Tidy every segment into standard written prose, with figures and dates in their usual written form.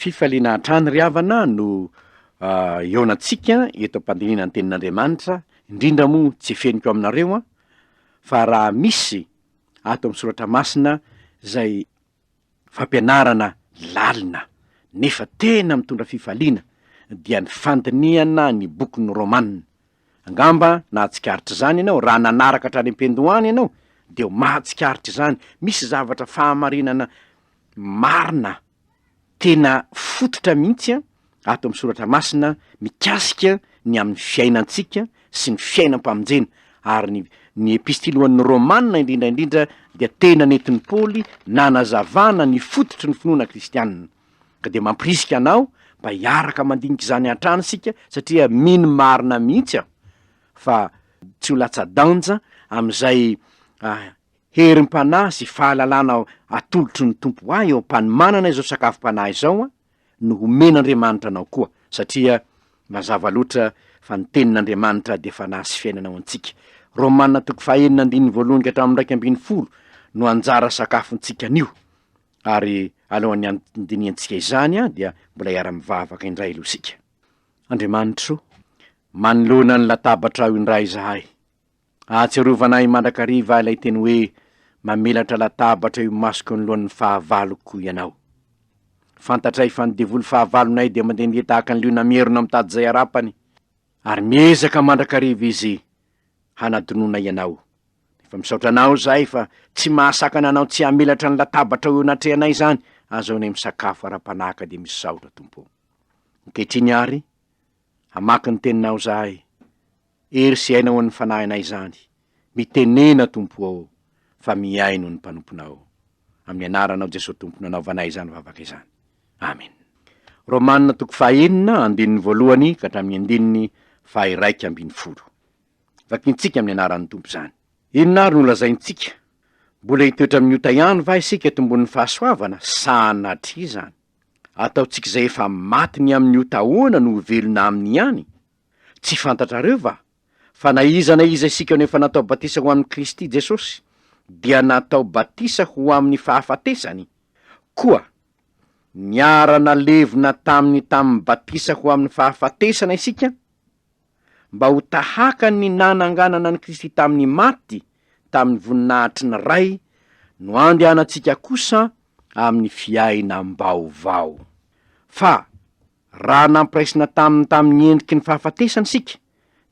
Fifaliana hatrany ry havana no eonantsika eto am-pandiniana ny tenin'Andriamanitra, indrindra moa tsy efeniko aminareo fa raha misy ato amin'ny soratra masina zay fampianarana lalina nefa tena mitondra fifaliana dia ny fandiniana ny bokin'ny Romana. Angamba nahatsikaritra zany ianao, raha nanaraka hatrany am-piandohany ianao de mahatsikaritra zany. Misy zavatra fahamarinana marina tena fototra mihitsy ato amin'ny soratra masina mikasika ny amin'ny fiainantsika sy ny fiainam-pamonjena. Ary ny epistily ho an'ny Romana indrindraindrindra dia tena nentin'ny Paoly nanazavana ny fototry ny finoana kristianina. Ka de mampirisika anao mba hiaraka mandinika izany hatrany sika, satria mino marina mihitsy aho fa tsy ho latsa-danja am'izay herim-panahy sy fahalalana atolotry ny tompo ahy eo am-panomanana izao sakafom-panahy izao no homen'Andriamanitra anao koa, satria mazava loatra fa ny tenin'Andriamanitra de fanahy sy fiainana antsika. Romana 9:1-10 no anjara sakafontsika anio. Ary alohan'ny andiniantsika izany dia mbola iara-mivavaka indray aloha sika. Andriamanitro, manoloana ny latabatra io indray izahay. Ahatsiarovanahy mandrakariva ilay teny hoe mamelatra latabatra io masoko ny lohan'ny fahavaloko ianao. Fantatray fa ny devoly fahavalonay dia mandehandeha tahaka ny liona mierona mitady zay arapany, ary miezaka mandrakariva izy hanadinona ianao. Efa misaotra anao zahay fa tsy mahasakana anao tsy hamelatra ny latabatra io natrehanay zany, azahoanay misakafo ara-panahaka de misy saotra Tompo. Ankehitriny ary, hamaky ny teninao zahay, ery sy ainao ny fanahinay zany, mitenena Tompo ao, fa miaino ny mpanomponao. Amin'ny anaranao Jesosy Tompo nanaovanay izany vavaka izany. Amen. Romana 9:1-11. Vakintsika amin'ny anaran'ny Tompo zany. Inona ary no lazaintsika? Mbola hitoetra amin'ny ota ihany va isika eto ambon'ny fahasoavana? Sanatria zany. Ataotsika izay efa maty ny amin'ny ota ahoana no velona amin'ny ihany? Tsy fantatrareo va? Fa na iza isika no efa natao batisa ho amin'ny Kristy Jesosy, dia natao batisa ho amin'ny fahafatesany. Koa, niarana levona tamin'ny batisa ho amin'ny fahafatesana isika, mba ho tahaka ny nananganana ny Kristy tamin'ny maty, tamin'ny voninahitry ny ray, no andehanantsika kosa amin'ny fiaina mbaovao. Fa raha nampiraisina tamin'ny endriky ny fahafatesana sika,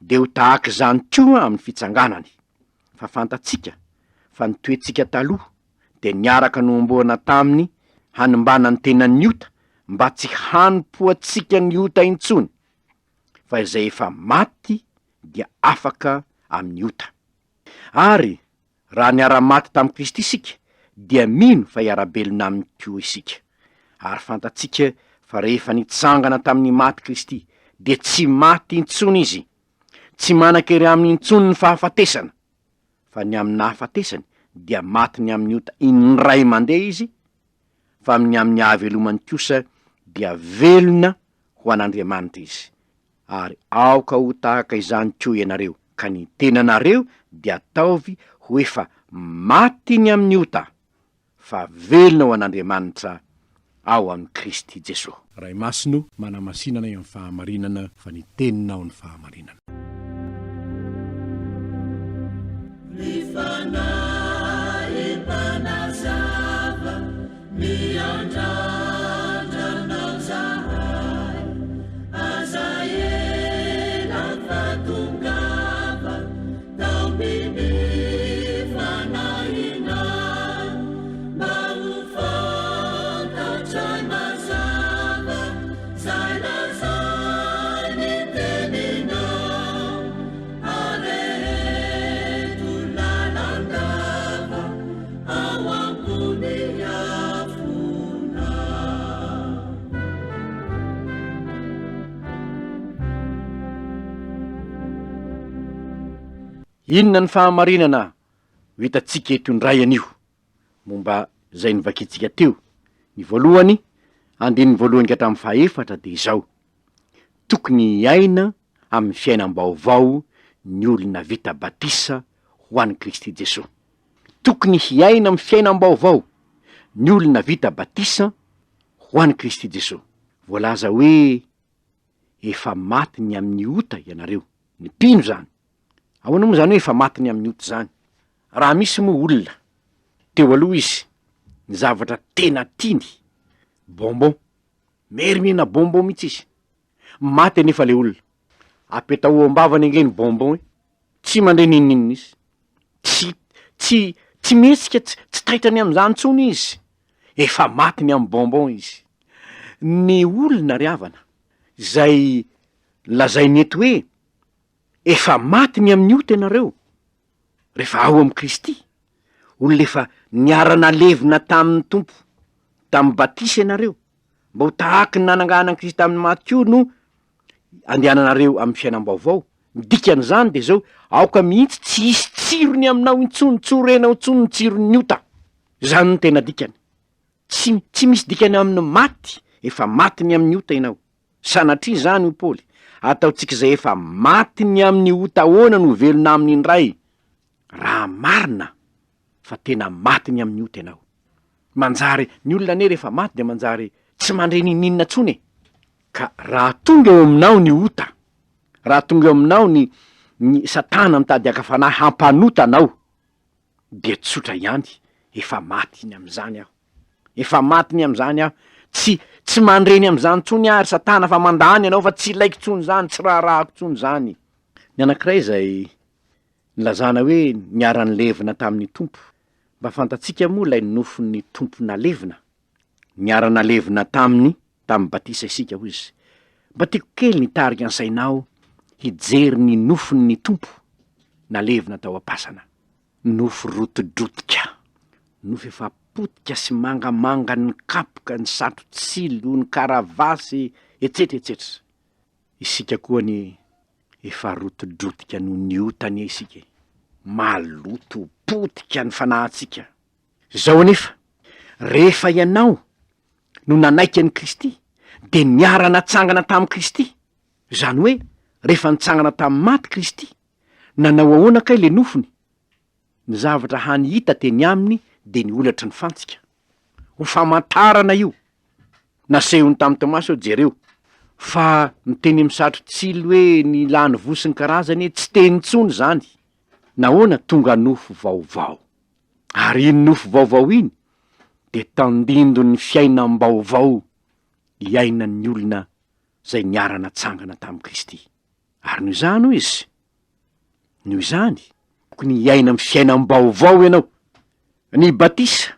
de ho tahaka izany koa amin'ny fitsanganany. Fa fantatsika fa ny toetsika taloha de niaraka nomboana taminy hanimbana ny tenan'ny ota, mba tsy hanompoatsika ny ota intsony, fa izay efa maty dia afaka amin'ny ota. Ary raha niara-maty tamin'ny Kristy isika, dia mino fa hiara-belona aminy koa isika. Ary fantatsika fa rehefa nitsangana tamin'ny maty Kristy, de tsy maty intsony izy, tsy manan-kery amin'ny intsony ny fahafatesana, fa ny amin'ny hahafatesany dia maty ny amin'ny ota indray mandeha izy, fa amin'ny hahavelomany kosa dia velona ho an'Andriamanitra izy. Ary aoka ho tahaka izany koa ianareo, ka ny tenanareo dia ataovy ho efa maty ny amin'ny ota, fa velona ho an'Andriamanitra ao amin'ny Kristy Jesosy. Ray masino manamasinana eo amin'ny fahamarinana, fa ny teninao ny fahamarinana. Inona ny fahamarinana hitatsika eto indray anio momba zay nivakitsika teo? Ny voalohany, andininy voalohany ka hatramin'ny fahaefatra de izao: tokony hiaina amin'ny fiainam-baovao ny olona vita batisa ho an'i Kristy Jesosy. Tokony hiaina amin'ny fiainam-baovao ny olona vita batisa ho an'i Kristy Jesosy. voalaza hoe efa matiny amin'ny ota ianareo, ny mpino zany. Ahoana moa zany hoe efa matiny amin'ny ota zany? Raha misy moa olona teo aloha izy ny zavatra tena tiany bonbon, merimena bonbon mihitsy izy, maty anefa le olona, apetao am-bavany ange ny bonbon tsy mandray ninninina izy, tsy mihetsika, tsy taitrany am'zany tsony izy, efa matiny amin'ny bonbon izy. Ny olona ry havana zay lazainy eto hoe efa matiny amin'ny ota ianareo rehefa ao am' Kristy, olona efa niara-nalevina tamin'ny tompo, tamin'ny batisa ianareo, mba ho tahaky ny nananganan'i Kristy tamin'ny maty ko no andehananareo amin'ny fiainam-baovao. Dikan'izany de zao aoka mihitsy tsy hisy tsirony aminao intsony, tsorenao intsony ny tsiron'ny ota. Zany no tena dikany. Tsy misy dikany amin'ny maty, efa matiny amin'ny ota ianao. Sanatria zany ho Paoly, ataotsika zay efa matiny amin'ny ota ahoana no velona amin'ny indray, raha marina fa tena matiny amin'ny ota ianao. Manjary ny olona ane rehefa maty de manjary tsy mandre ninninna tsony. Ka raha tonga eo aminao ny ota, raha tonga eo aminao ny Satana mitady hakafanahy hampanota anao, de tsotra ihany, efa matiny am'zany aho, efa matiny am'zany aho, tsy mandreny am'zany tsony ary Satana fa mandany anao fa tsy ilaiko tsony zany, tsy raharahako tsony zany. Ny anankiray zay nilazana hoe niara-nilevina tamin'ny tompo, mba fantatsika moa lay nofon'ny tompo nalevina, niara-nalevina tamin'ny batisa isika hoy izy. Mba tiako kely nitarika ansainao hijery ny nofon'ny tompo nalevina tao am-pasana. Nofo rotodrotika, nofo efa potika sy mangamanga, ny kapoka, ny satrotsilo, ny karavasy, etsetra etsetra. Isika koa ny efa rotodrotika no ny otany isika, maloto potika ny fanahintsika. Zao anefa rehefa ianao no nanaiky an'i Kristy de niara-natsangana tamin'i Kristy, zany hoe rehefa nitsangana tamin'ny maty Kristy, nanao ahoana kay le nofony? Ny zavatra hany hita teny aminy de ny olatry ny fantsika, ho famantarana io. Nasehony tamin'ny Tomasy jereo, fa miteny am'satro tsilo hoe ny lany vosiny karazany, tsy teny tsony zany. Nahoana? Tonga nofo vaovao. Ary iny nofo vaovao iny de tandindo ny fiainam-baovao iainan'ny olona zay niara-natsangana tamin'i Kristy. Ary noho izany hoy izy, noho izany tokony iaina amin'ny fiainam-baovao ianao. Ny batisa,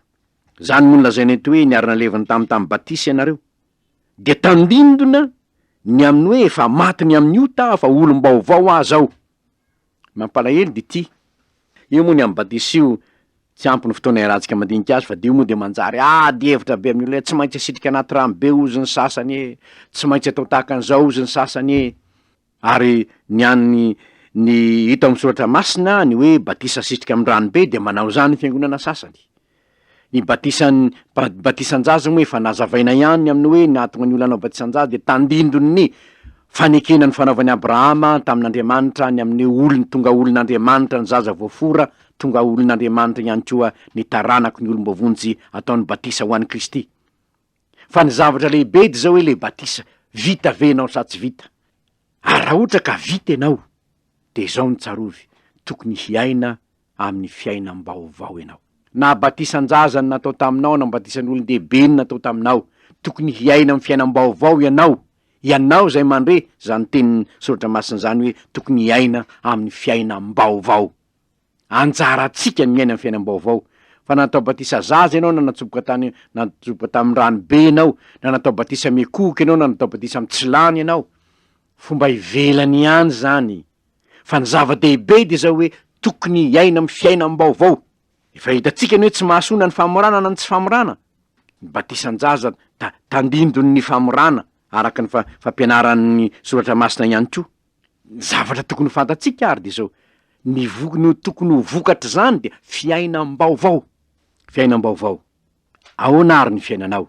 zany moa nolazaina eto hoe niara-nalevina tamin'ny batisa ianareo, de tandindona ny amin'ny hoe efa matiny amin'ny ota fa olom-baovao aho. Mampalahelo de ty. Io moa ny amin'ny batisa io tsy ampy ny fotoana iarahantsika mandinika azy, fa de io moa de manjary de hevitra be amin'ny olona, tsy maintsy asitrika anaty rano be ozy ny sasany, tsy maintsy atao tahaka an'izao ozy ny sasany. Ary ny hita amin'ny soratra masina ny hoe batisa asitrika amin'ny rano be de manao zany ny fiangonana sasany. Ny batisan-jaza moa efa nazavaina ihany amin'ny hoe nahatonga ny olona nanao batisan-jaza de tandindony fanekena ny fanaovany Abrahama tamin'Andriamanitra, ny amin'ny olony tonga olon'Andriamanitra ny zaza voafora, tonga olon'Andriamanitra ihany koa ny taranako ny olombavonjy ataony batisa ho an'i Kristy. Fa ny zavatra lehibe de zao hoe le batisa vita venao sa tsy vita. Ary raha ohatra ka vita ianao de zao ny tsarovy, tokony hiaina amin'ny fiainam-baovao ianao. Na batisan-jaza ny natao taminao, na batisan'olon-dehibe ny natao taminao, tokony hiaina amin'ny fiainam-baovao ianao. Ianao zay mandre, zany teny soratra masina zany hoe tokony hiaina amin'ny fiainam-baovao. Anjaratsika ny miaina amin'ny fiainam-baovao. Fa natao batisa zaza ianao, na natsoboka tamin'ny rano be ianao, na natao batisa mekoky ianao, na natao batisa mitsilany ianao, fomba ivelany ihany zany. Fa ny zava-dehibe de zao hoe tokony hiaina amin'ny fiainam-baovao. Efa hitatsika ny hoe tsy mahasona ny famorana na ny tsy famorana. Ny batisan-jaza tandindony ny famorana araka ny fampianaran'ny soratra masina ihany koa. Ny zavatra tokony fantatsika ary de zao, ny tokony ho vokatry zany de fiainam-baovao. Fiainam-baovao. Ahoana ary ny fiainanao?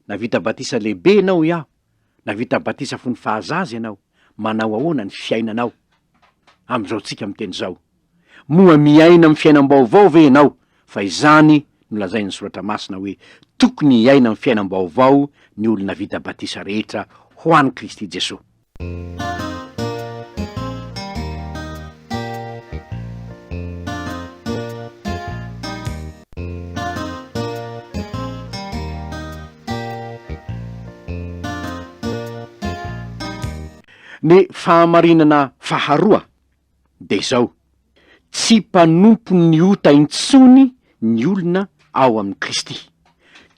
Navita batisa lehibe ianao iaho, navita batisa fony fahazaza ianao, manao ahoana ny fiainanao? Am'izao tsika miteny zao, moa miaina amin'ny fiainam-baovao ve ianao? Fa izany nolazay ny soratra masina hoe tokony iaina amin'ny fiainam-baovao ny olona vita batisa rehetra ho an'i Kristy Jesosy. Ny fahamarinana faharoa de zao: tsy mpanompo ny ota intsony ny olona ao amin'ny Kristy.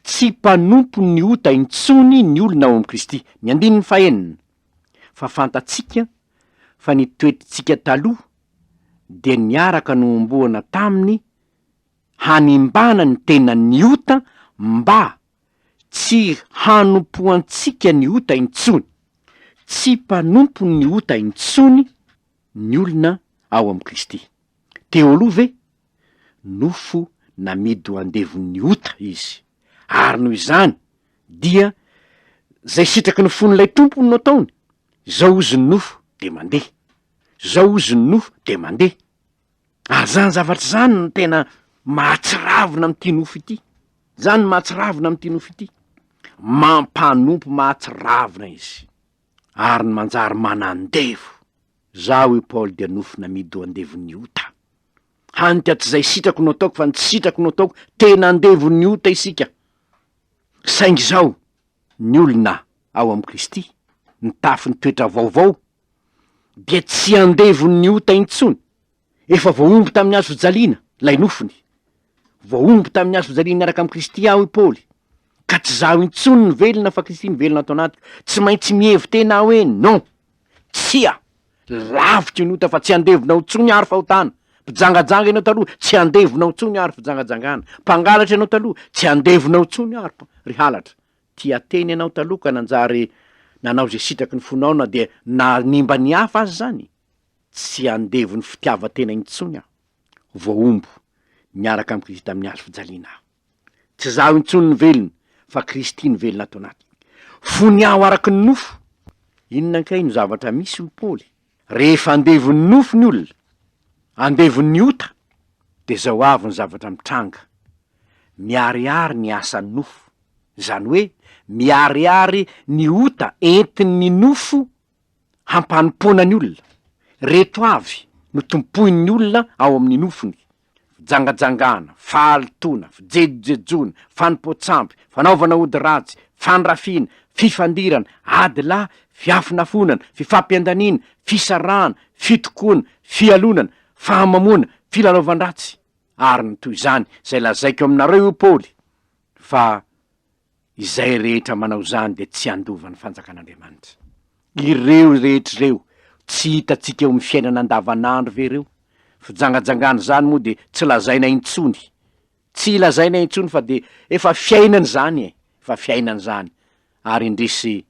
Tsy mpanompo ny ota intsony ny olona ao amin'ny Kristy. Ny andininy fahenina, fa fantatsika fa ny toetritsika taloha de niaraka nomboana taminy hanimbana ny tenan'ny ota mba tsy hanompoantsika ny ota intsony. Tsy mpanompo ny ota intsony ny olona ao amin'ny Kristy. Teo aloha ve nofo namidy ho andevon'ny ota izy, ary noho izany dia zay sitraky ny fon'ilay tompony no ataony, zao izy ny nofo de mandeha, zao izy ny nofo de mandeha. Ary zany zavatra zany no tena mahatsiravina am'ty nofo ity. Zany mahatsiravina am'ty nofo ity. Mampanompo mahatsiravina izy, ary ny manjary manandevo. Zaho i Paoly dia nofo namidy ho andevon'ny ota. Hanitra tsy zay sitrako no ataoko, fa ny sitrako no ataoko, tena andevon'ny ota isika. Saingy zao ny olona ao amin'ny Kristy, ny tafin'ny toetra vaovao, dia tsy andevon'ny ota intsony. Efa voaomby tamin'ny hazo fijaliana lay nofony, voaomby tamin'ny hazo fijaliana miaraka amin'ny Kristy aho i Paoly, ka tsy zaho intsony ny velona fa Kristy ny velona ato anatiko. Tsy maintsy mihevy tena hoe non, tsia lavitra ny ota fa tsy andevonao intsony ary fahotana. Mpijangajanga ianao taloha, tsy andevonao intsony ary fijangajangana. Mpangalatra ianao taloha, tsy andevonao intsony ary ry halatra. Tia teny ianao taloha ka nanjary nanao zay sitraky ny fonao na de nanimba ny hafa azy zany, tsy andevon'ny fitiavatena intsony aho. Voaombo miaraka amin'ny Kristy tamin'ny hazo fijaliana aho. Tsy zaho intsony ny velona, fa Kristy ny velona ato anatiko. Fony aho araky ny nofo. Inona kay no zavatra misy ho Paoly? Rehefa andevon'ny nofo ny olona, andevon'ny ota, de zao avy ny zavatra mitranga: miariary ny asan'ny nofo. Zany hoe miariary ny ota entin'ny nofo hampanompoana ny olona. Reto avy no tompoin'ny olona ao amin'ny nofony: jangajangana, fahalitoana, fijejojejoana, fanompoatsampy, fanaovana ody ratsy, fandrafiana, fifandirana, ady lahy, fiafinafonana, fifampiandaniana, fisarahana, fitokoana, fialonana, fahamamoana, filalaovan-dratsy, ary ny toy izany, zay lazaiko aminareo io Paoly. Fa izay rehetra manao zany de tsy andovan'ny fanjakan'Andriamanitra. Ireo rehetr'ireo tsy hitatsika eo amin'ny fiainana andavanandro ve reo? Fijangajangana zany moa de tsy lazaina intsony, tsy lazaina intsony, fa de efa fiainany zany efa fiainany zany. Ary indrisy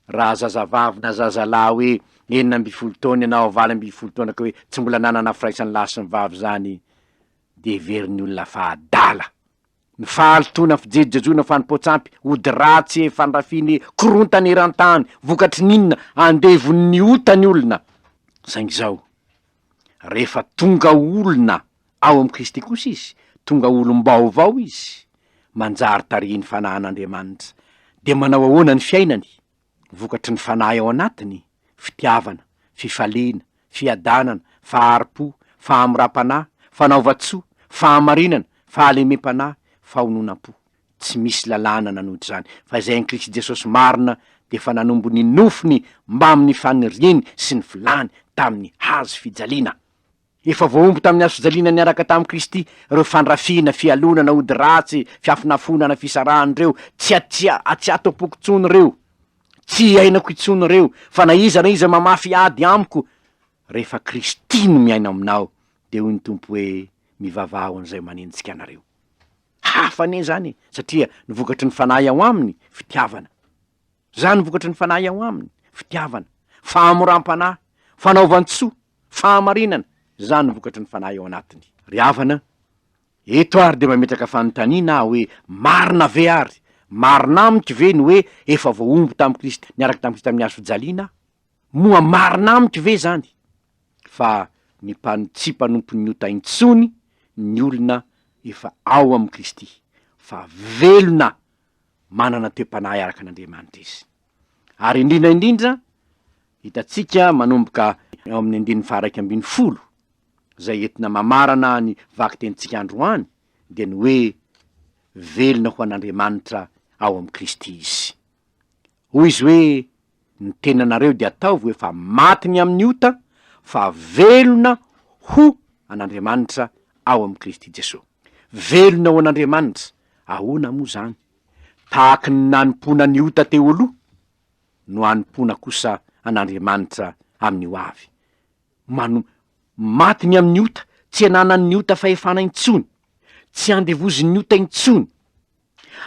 raha zazavavy na zazalahy hoe 19 taona ianao, 20 taona ka hoe tsy mbola nanana firaisan'ny lahy sy ny vavy zany, de veriny olona fa adala. Ny fahalitoana, fijejojejoana, fanompoatsampy, ody ratsy, fandrafiny, korontany eran-tany, vokatry ninona, andevon'ny ota ny olona. Saingy zao, rehefa tonga olona ao amin'ny Kristy kosa izy, tonga olom-baovao izy, manjary tarihiny fanahin'Andriamanitra, de manao ahoana ny fiainany? Vokatry ny fanahy ao anatiny: fitiavana, fifaliana, fiadanana, faharipo, fahamram-panahy, fanaova-tsoa, fahamarinana, fahalemem-panahy, fahononam-po. Tsy misy lalàna nanohitry zany, fa izay an'i Kristy Jesosy marina de fa nanombo ny nofony mba amin'ny faniriany sy ny filany tamin'ny hazo fijaliana. Efa voaomby tamin'ny hazo fijaliana niaraka tamin'i Kristy reo fandrafiana, fialonana, ody ratsy, fiafinafonana, fisarahana reo, tsy atao pokontsony reo, tsy iainako intsony reo, fa na iza mamafy ady amiko. Rehefa Kristy no miaina aminao, de hoy ny tompo hoe mivavaha an'izay manenjika anareo. Hafa ne zany, satria ny vokatry ny fanahy ao aminy fitiavana. Zany vokatry ny fanahy ao aminy fitiavana, fahamoram-panahy, fanaovan-tsoa, fahamarinana. Zany vokatry ny fanahy ao anatiny. Ry havana, eto ary de mametraka fanontaniana hoe marina ve ary? Marina amiko ve ny hoe efa voaomby tamin'i Kristy, niaraka tamin'i Kristy tamin'ny hazo fijaliana? Moa marina amiko ve zany? Fa tsy mpanompo ny ota intsony ny olona efa ao amin'i Kristy, fa velona manana toe-panahy araka an'Andriamanitra izy. Ary indrindra hitantsika manomboka eo amin'ny andininy faharaiky ambin'ny folo zay entina mamarana ny vaky tenitsika androany de ny hoe velona ho an'Andriamanitra ao amin'i Kristy izy. Hoy izy hoe ny tenanareo de ataovy efa matiny amin'ny ota fa velona ho an'Andriamanitra ao amin'i Kristy Jesosy. Velona ho an'Andriamanitra, ahoana moa zany? Tahaky ny nanompoana ny ota teo aloha no anompoana kosa an'Andriamanitra amin'ny ho avy. Matiny amin'ny ota, tsy ananany ny ota fahefana intsony, tsy andevozin'ny ota intsony,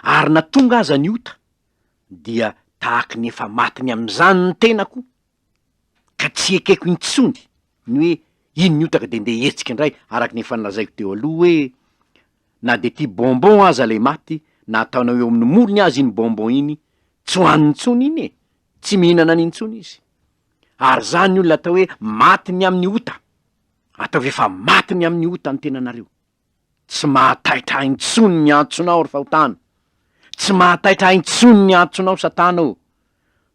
ary natonga aza ny ota dia tahaky ny efa matiny am'izany ny tenako, ka tsy ekeko intsony ny hoe iny ny ota ka de ndeha hetsika indray, araky ny efa nilazaiko teo aloha hoe na de ty bonbon aza le maty, na ataonao eo amin'ny molony azy iny bonbon iny, tsy hohaniny intsony iny e, tsy mihinana n'intsony izy. Ary zany olona atao hoe matiny amin'ny ota, ataovy efa matiny amin'ny ota ny tenanareo. Tsy mahataitra intsony ny antsonao ry fahotana, tsy mahataitra intsony ny antsonao Satana o.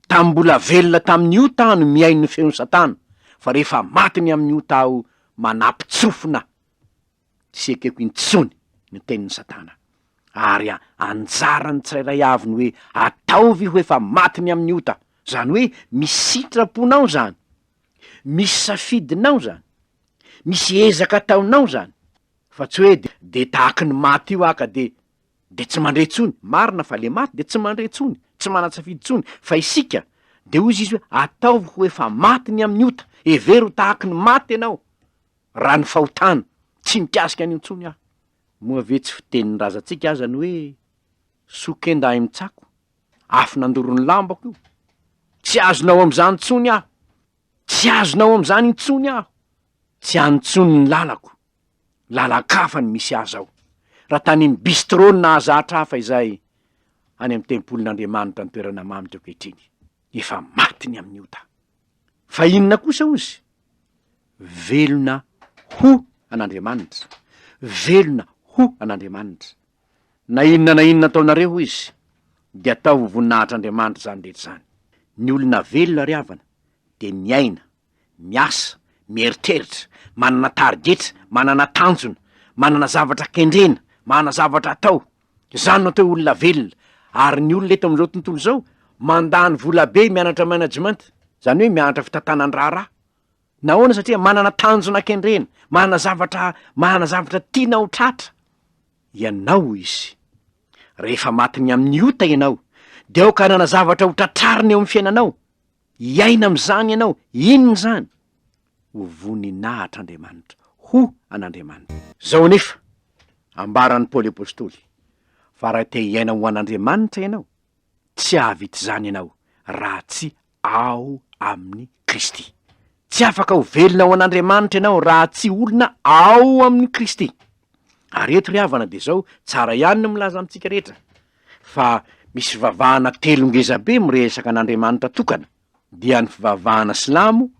Tambola velona tamin'ny ota no miaino ny feon'ny Satana, fa rehefa matiny amin'ny ota aho manampitsofina, tsy ekeko intsony ny tenin'ny Satana. Ary anjarany tsirairay avy ny hoe ataovy ho efa matiny amin'ny ota, zany hoe misy sitraponao zany, misy safidinao zany, misy ezaka ataonao zany, fa tsy hoe de tahaky ny maty io aka de tsy mandre tsony. Marina fa le maty de tsy mandre tsony, tsy mana-tsafidy tsony, fa isika de hoy izy hoe ataovy ho efa matiny amin'ny ota, evero tahaky ny maty ianao, raha ny fahotana tsy mikasika an'io tsony aho. Moa ve tsy fitenin'ny razantsika azany hoe sokendahy mitsako, afy nandoro ny lambako io, tsy azonao am'izany tsony aho, tsy azonao am'izany intsony aho, tsy antsony ny lalako, lalakafa ny misy azy ao. Raha tany bistrony na azahatra hafa izay any amin'ny tempolin'Andriamanitra ny toerana mamitra ankehitriny, efa matiny amin'ny ota. Fa inona kosa ozy? Velona ho an'Andriamanitra, velona ho an'Andriamanitra. Na inona ataonareo izy, de atao ho voninahitr'Andriamanitra zany rehetra zany. Ny olona velona ry havana de miaina, miasa, mieritreritra, manana tarigetra, manana tanjona, manana zavatra kendrena, manana zavatra atao. Zany no atao olona velona. Ary ny olona eto am'izao tontolo zao mandany vola be mianatra management, zany hoe mianatra fitantanan-draharaha. Nahoana? Satria manana tanjona kendrena, manana zavatra tiana ho tratra. Ianao izy, rehefa matiny amin'ny ota ianao, de ao ka nana zavatra ho tratrariny eo amin'ny fiainanao, iaina am'izany ianao. Inony zany? Ho voninahitr'Andriamanitra, ho an'Andriamanitra. Zao anefa ambaran'ny Paoly apôstôly, fa raha te hiaina ho an'Andriamanitra ianao, tsy ahavita zany ianao raha tsy ao amin'ny Kristy. Tsy afaka ho velona ho an'Andriamanitra ianao raha tsy olona ao amin'ny Kristy. Ary eto ry havana de zao tsara ihany no milaza amintsika rehetra fa misy fivavahana telo ngeza be miresaka an'Andriamanitra tokana, dia ny fivavahana silamo,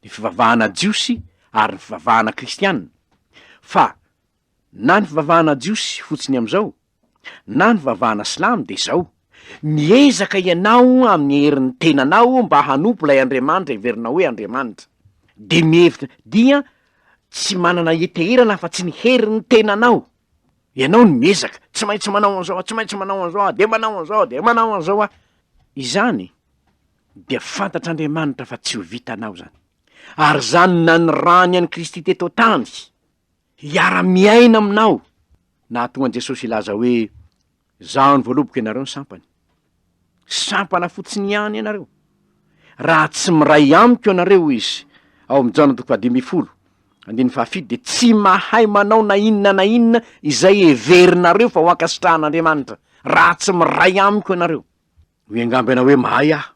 ny fivavahana jiosy, ary ny fivavahana kristianina. Fa na ny fivavahana jiosy fotsiny am'izao, na ny fivavahana silamo de zao: miezaka ianao amin'ny herin'ny tenanao mba hanompo lay Andriamanitra iverinao hoe Andriamanitra, de mihevitra dia tsy manana hetahirana fa tsy ny herin'ny tenanao. Ianao ny miezaka, tsy maintsy manao an'izao, tsy maintsy manao an'izao, de manao an'izao, de manao an'izao a. Izany de fantatr'Andriamanitra fa tsy ho vitanao zany. Ary zany nanyrany an'i Kristy teto tany hiara-miaina aminao. Nahatonga Jesosy ilaza hoe zaho ny voaloboka ianareo ny sampany. Sampana fotsiny ihany ianareo. Raha tsy miray amiko ianareo izy, ao amin'ny Jana 10:15, de tsy mahay manao na inona izay heverinareo fa ho ankasitrahan'Andriamanitra, raha tsy miray amiko ianareo. Hoe angamba ianao hoe mahay aho,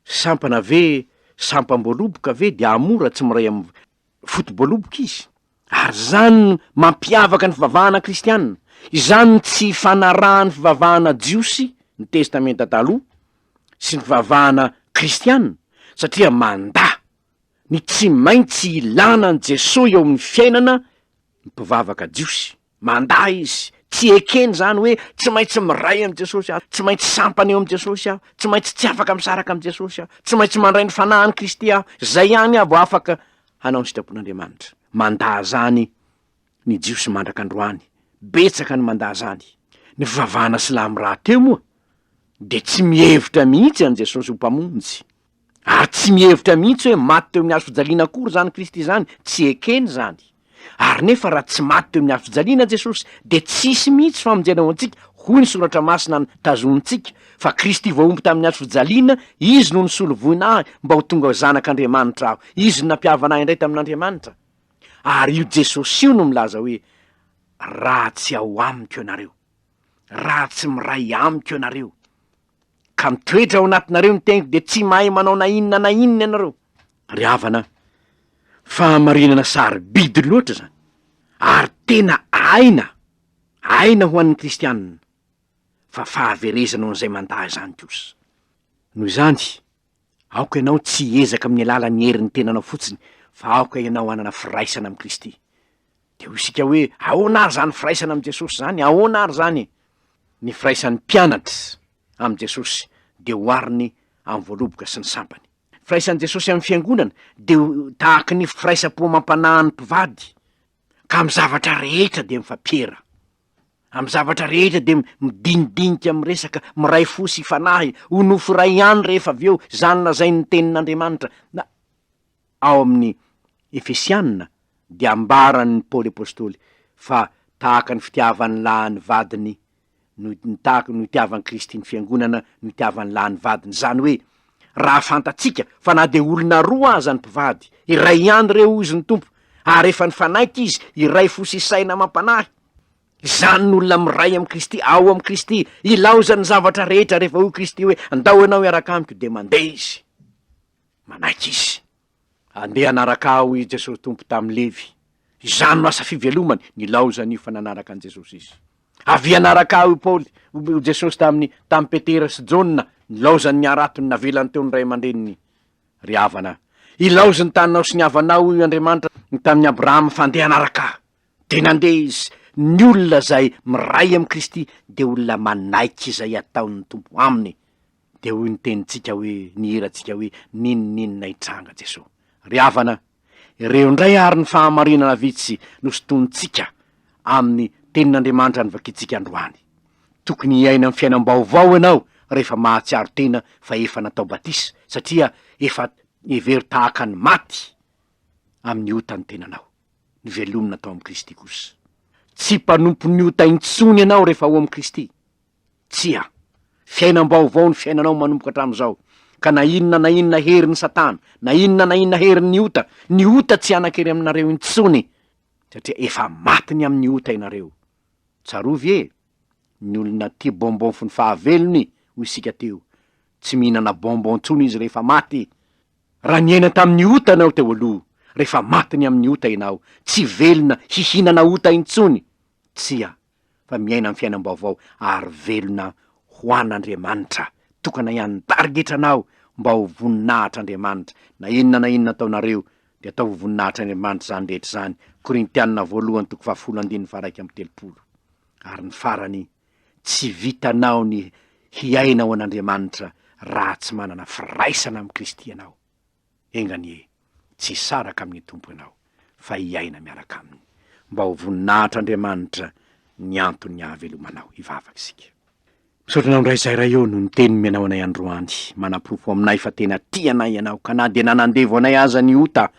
sampana ve, sampam-boaloboka ve de amora tsy miray amin'ny fotom-boaloboka izy. Ary zany mampiavaka ny fivavahana kristianina, izany tsy fanarahan'ny fivavahana jiosy ny testamenta taloha sy ny fivavahana kristianina, satria manda ny tsy maintsy ilana ny Jesosy eo amin'ny fiainana ny mpivavaka jiosy, manda izy tsy ekeny zany hoe tsy maintsy miray am' Jesosy aho, tsy maintsy sampany eo am' Jesosy aho, tsy maintsy tsy afaka misaraka am' Jesosy aho, tsy maintsy mandray ny fanahany Kristy aho, zay ihany aho vao afaka hanao ny sitrapon'Andriamanitra. Manda zany ny jiosy mandrak'androany, betsaka ny manda zany. Ny fivavahana silamo rahateo moa de tsy mihevitra mihitsy an' Jesosy ho mpamonjy, ary tsy mihevitra mihitsy hoe maty teo amin'ny hazo fijaliana akory zany Kristy zany, tsy ekeny zany. Ary nefa raha tsy maty teo amin'ny hazo fijaliana Jesosy de tsisy mihitsy famonjena ho antsika, hoy ny soratra masina ny tazonitsika fa Kristy voaomby tamin'ny hazo fijaliana, izy no nisolo voina ahy mba ho tonga ho zanak'Andriamanitra aho, izy no nampiavana ahy indray tamin'Andriamanitra. Ary io Jesosy io no milaza hoe raha tsy ao amiko ianareo, raha tsy miray amiko ianareo, ka mitoetra ao anatinareo ny tegniko de tsy mahay manao na inona ianareo. Ry havana, fahamarinana sarobidy loatra zany, ary tena aina ho an'ny kristianina, fa fahaverezana an'izay manda zany kosa. Noho izany, aoka ianao tsy hiezaka amin'ny alalan'ny herin'ny tenanao fotsiny, fa aoka ianao hanana firaisana am' Kristy. De ho isika hoe ahoana ary zany firaisana am' Jesosy zany, ahoana ary zany? Ny firaisan'ny mpianatra am' Jesosy de hoariny am' voaloboka sy ny sampany. Firaisan'i Jesosy amin'ny fiangonana de tahaka ny firaisam-po mampanahy ny mpivady, ka am' zavatra rehetra de mifampiera, am' zavatra rehetra de midinidinika am' resaka miray fo sy fanahy, ho nofo ray ihany rehefa avy eo zany lazay ny tenin'Andriamanitra. Na ao amin'ny Efesianina de ambaran'ny Paoly apôstôly fa tahaka ny fitiavan'ny lahy ny vadiny tahaka ny itiavan'ny Kristy ny fiangonana no itiavan'ny lahy ny vadiny. Zany hoe raha fantatsika fa na de olona roa aza ny mpivady, iray ihany reo izy ny tompo, ary efa ny fanaiky izy iray fosy saina mampanahy, zany n'olona miray am' Kristy, ao am' Kristy, ilaozany zavatra rehetra rehefa ho Kristy hoe andao ianao iaraka amiko, de mandeha izy, manaiky izy. Andeha anaraka aho i Jesosy tompo tamy Levy, izany no asa fivelomany, nilaozany io fa nanaraka an' Jesosy izy. Avy anaraka aho i Paoly, Jesosy tamy Petera sy Jona, nilaozany ny aratony navelany teo ny ray aman-dreniny. Ry havana, ilaozany taninao sy ny havanao io Andriamanitra tamin'ny Abrahama fa andeha anaraka ahy, de nandeha izy. Ny olona zay miray am' Kristy de olona manaiky izay ataon'ny tompo aminy, de hoy ny tenitsika hoe nihiratsika hoe ninona hitranga Jesosy. Ry havana, ireo ndray ary ny fahamarinana vitsy nosotonitsika amin'ny tenin'Andriamanitra nyvakitsika androany. Tokony hiaina amin'ny fiainam-baovao ianao rehefa mahatsiaro tena fa efa natao batisa, satria efa hevery tahaka ny maty amin'ny ota ny tenanao, ny velomina atao am' Kristy kosa. Tsy mpanompo ny ota intsony ianao rehefa ao am' Kristy, tsia fiainam-baovao ny fiainanao manomboka hatram'izao, ka na inona herin'ny Satana, na inona herin'ny ota, ny ota tsy anakery aminareo intsony, satria efa matiny amin'ny ota ianareo. Tsarovy e, ny olona tia bonbon fo ny fahavelony, ho isika teo, tsy mihinana bonbon tsony izy rehefa maty. Raha niaina tamin'ny ota anao teo aloha, rehefa matiny amin'ny ota ianao, tsy velona hihinana ota intsony, tsia, fa miaina amin'ny fiainam-baovao ary velona ho an'Andriamanitra. Tokana ihany tarigetranao mba ho voninahitr'Andriamanitra, na inona ataonareo de atao ho voninahitr'Andriamanitra zany rehetra zany. Korintianina 1:1-7. Ary ny farany, tsy vitanao ny hiaina ho an'Andriamanitra raha tsy manana firaisana am' Kristy ianao. Enganie, tsy saraka amin'ny tompo ianao, fa hiaina miaraka aminy, mba ho voninahitr'Andriamanitra ny antony hahavelomanao. Hivavaka isika. Misaotra anao ndray zay raha eo no niteny mianao anay androany, manam-pofo aminay fa tena tianay ianao, ka na de nanandevo anay aza ny ota,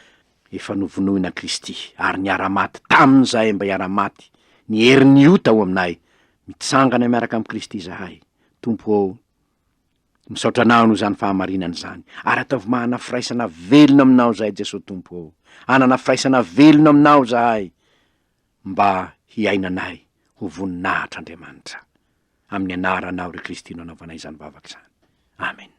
efa novonoina Kristy, ary niara-maty tamin'izay mba hiara-maty, ny herin'ny ota ao aminay, mitsangana miaraka am' Kristy zahay. Tompo, misaotra anao no zany fahamarinana zany, ary ataovy mahana firaisana velona aminao zahay Jesosy Tompo, anana firaisana velona aminao zahay, mba hiainanay ho voninahitr'Andriamanitra. Amin'ny anaranao ry Kristy no anaovanay zany vavaka zany. Amen.